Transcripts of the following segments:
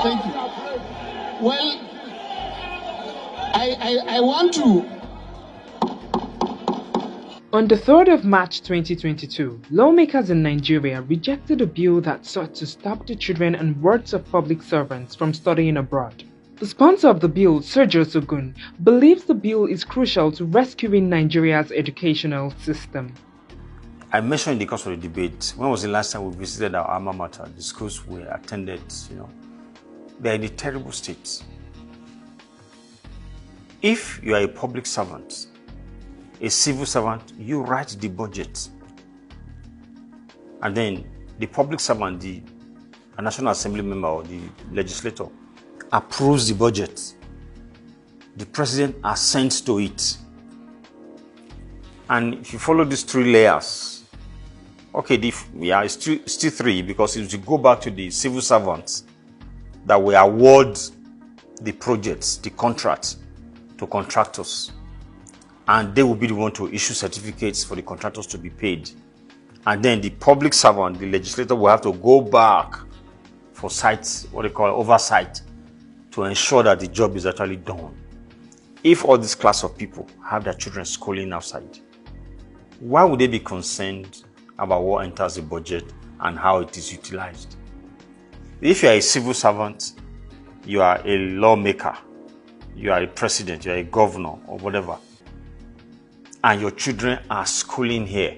Thank you. Well, I want to. On the 3rd of March 2022, lawmakers in Nigeria rejected a bill that sought to stop the children and wards of public servants from studying abroad. The sponsor of the bill, Sergio Sogun, believes the bill is crucial to rescuing Nigeria's educational system. I mentioned in the course of the debate, when was the last time we visited our alma mater, the schools we attended, they're in a terrible state. If you are a public servant, a civil servant, you write the budget. And then the public servant, the National Assembly member or the legislator, approves the budget. The president assents to it. And if you follow these three layers, okay, it's still three, because if you go back to the civil servants that will award the projects, the contracts to contractors, and they will be the one to issue certificates for the contractors to be paid. And then the public servant, the legislator, will have to go back for oversight, to ensure that the job is actually done. If all this class of people have their children schooling outside, why would they be concerned about what enters the budget and how it is utilized? If you are a civil servant, you are a lawmaker, you are a president, you are a governor or whatever, and your children are schooling here,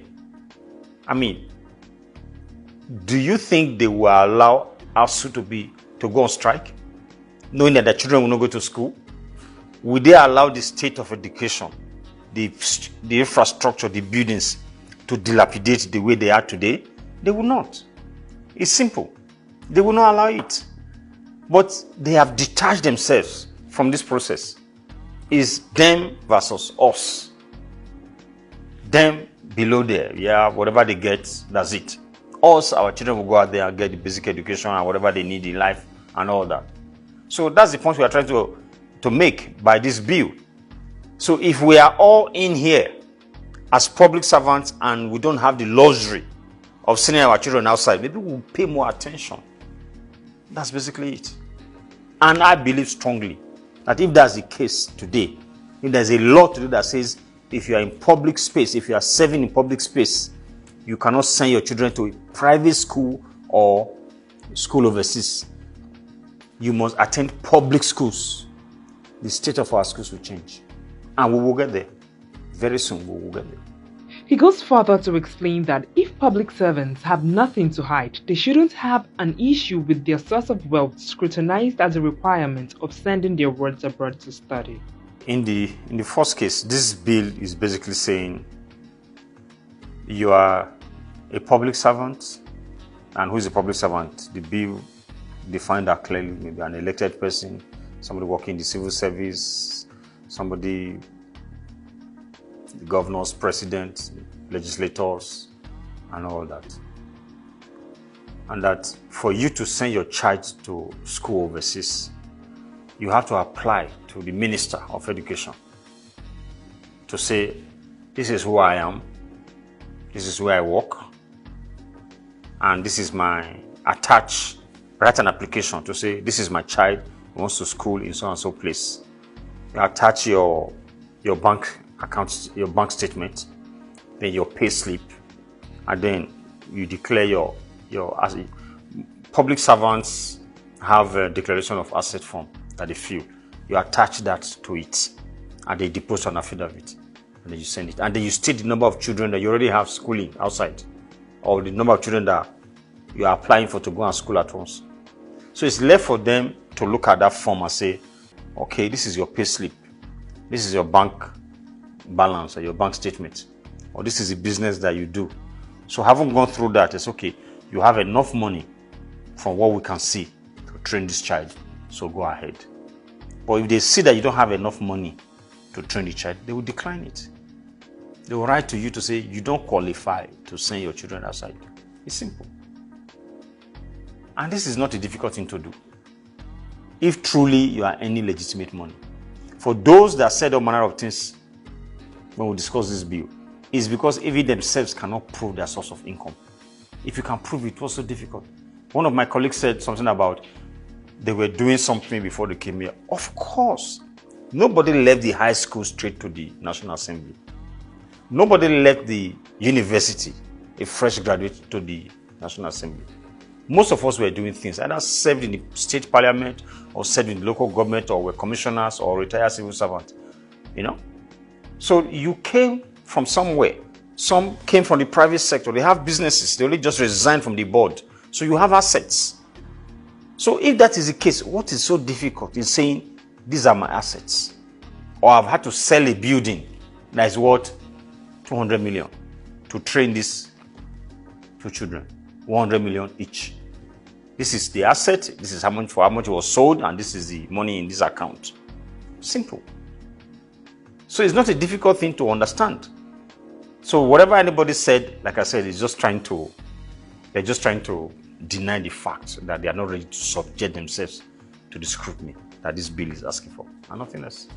do you think they will allow ASUU to go on strike, knowing that their children will not go to school? Will they allow the state of education, the infrastructure, the buildings, to dilapidate the way they are today? They will not. It's simple. They will not allow it. But they have detached themselves from this process. It's them versus us. Them below there, whatever they get, that's it. Us, our children will go out there and get the basic education and whatever they need in life and all that. So that's the point we are trying to make by this bill. So if we are all in here as public servants and we don't have the luxury of sending our children outside, maybe we'll pay more attention. That's basically it. And I believe strongly that if that's the case today, if there's a law today that says if you are in public space, if you are serving in public space, you cannot send your children to a private school or school overseas. You must attend public schools. The state of our schools will change. And we will get there. Very soon we will get there. He goes further to explain that if public servants have nothing to hide, they shouldn't have an issue with their source of wealth scrutinized as a requirement of sending their wards abroad to study. In the first case, this bill is basically saying you are a public servant. And who is a public servant? The bill defined that clearly, maybe an elected person, somebody working in the civil service, somebody, the governors, president, legislators, and all that. And that for you to send your child to school overseas, you have to apply to the Minister of Education to say, this is who I am, this is where I work, and this is my write an application to say, this is my child, he wants to school in so and so place. You attach your bank account, your bank statement, then your pay slip, and then you declare your public servants have a declaration of asset form that they fill. You attach that to it, and they deposit an affidavit, and then you send it. And then you state the number of children that you already have schooling outside, or the number of children that you are applying for to go and school at once. So it's left for them to look at that form and say, okay, this is your pay slip, this is your bank balance or your bank statement, or this is the business that you do. So having gone through that, it's okay, you have enough money from what we can see to train this child, so go ahead. But if they see that you don't have enough money to train the child, they will decline it. They will write to you to say you don't qualify to send your children outside. It's simple. And this is not a difficult thing to do, if truly you are earning legitimate money. For those that said all manner of things when we discuss this bill, is because even themselves cannot prove their source of income. If you can prove it, what's so difficult? One of my colleagues said something about they were doing something before they came here. Of course. Nobody left the high school straight to the National Assembly. Nobody left the university, a fresh graduate, to the National Assembly. Most of us were doing things, either served in the state parliament or served in the local government or were commissioners or retired civil servants, you know. So you came from somewhere. Some came from the private sector. They have businesses. They only just resigned from the board. So you have assets. So if that is the case, what is so difficult in saying, these are my assets? Or I've had to sell a building that is worth 200 million to train these two children, 100 million each. This is the asset, this is how much it was sold, and this is the money in this account. Simple. So it's not a difficult thing to understand. So whatever anybody said, like I said, they're just trying to deny the fact that they are not ready to subject themselves to the scrutiny that this bill is asking for, and nothing else.